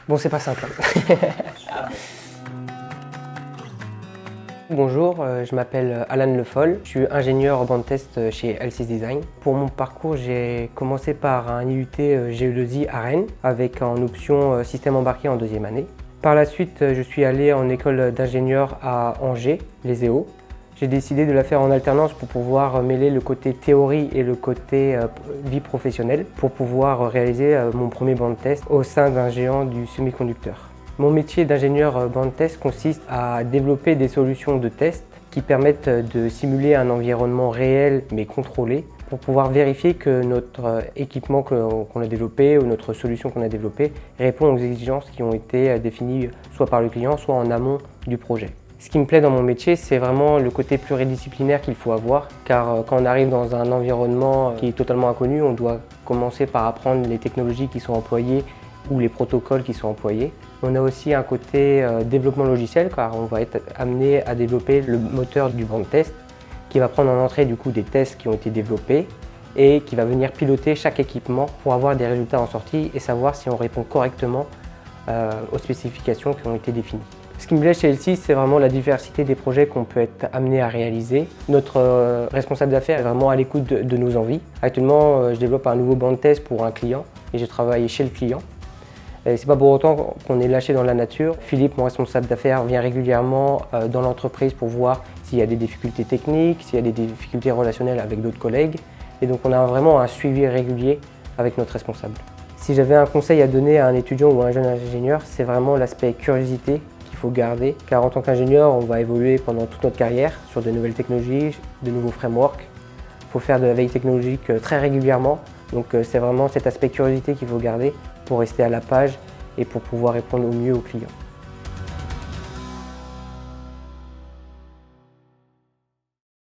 Bon, c'est pas simple. Bonjour, je m'appelle Alan Le Foll, je suis ingénieur bande test chez L6 Design. Pour mon parcours, j'ai commencé par un IUT Géodésie à Rennes avec en option système embarqué en deuxième année. Par la suite, je suis allé en école d'ingénieur à Angers, les EO. J'ai décidé de la faire en alternance pour pouvoir mêler le côté théorie et le côté vie professionnelle pour pouvoir réaliser mon premier bande test au sein d'un géant du semi-conducteur. Mon métier d'ingénieur bande test consiste à développer des solutions de test qui permettent de simuler un environnement réel mais contrôlé pour pouvoir vérifier que notre équipement qu'on a développé ou notre solution qu'on a développée répond aux exigences qui ont été définies soit par le client, soit en amont du projet. Ce qui me plaît dans mon métier, c'est vraiment le côté pluridisciplinaire qu'il faut avoir, car quand on arrive dans un environnement qui est totalement inconnu, on doit commencer par apprendre les technologies qui sont employées ou les protocoles qui sont employés. On a aussi un côté développement logiciel, car on va être amené à développer le moteur du bande test, qui va prendre en entrée du coup des tests qui ont été développés et qui va venir piloter chaque équipement pour avoir des résultats en sortie et savoir si on répond correctement aux spécifications qui ont été définies. Ce qui me plaît chez L6, c'est vraiment la diversité des projets qu'on peut être amené à réaliser. Notre responsable d'affaires est vraiment à l'écoute de nos envies. Actuellement, je développe un nouveau bande test pour un client et je travaille chez le client. C'est pas pour autant qu'on est lâché dans la nature. Philippe, mon responsable d'affaires, vient régulièrement dans l'entreprise pour voir s'il y a des difficultés techniques, s'il y a des difficultés relationnelles avec d'autres collègues. Et donc on a vraiment un suivi régulier avec notre responsable. Si j'avais un conseil à donner à un étudiant ou à un jeune ingénieur, c'est vraiment l'aspect curiosité qu'il faut garder. Car en tant qu'ingénieur, on va évoluer pendant toute notre carrière sur de nouvelles technologies, de nouveaux frameworks. Il faut faire de la veille technologique très régulièrement. Donc c'est vraiment cet aspect curiosité qu'il faut garder pour rester à la page et pour pouvoir répondre au mieux aux clients.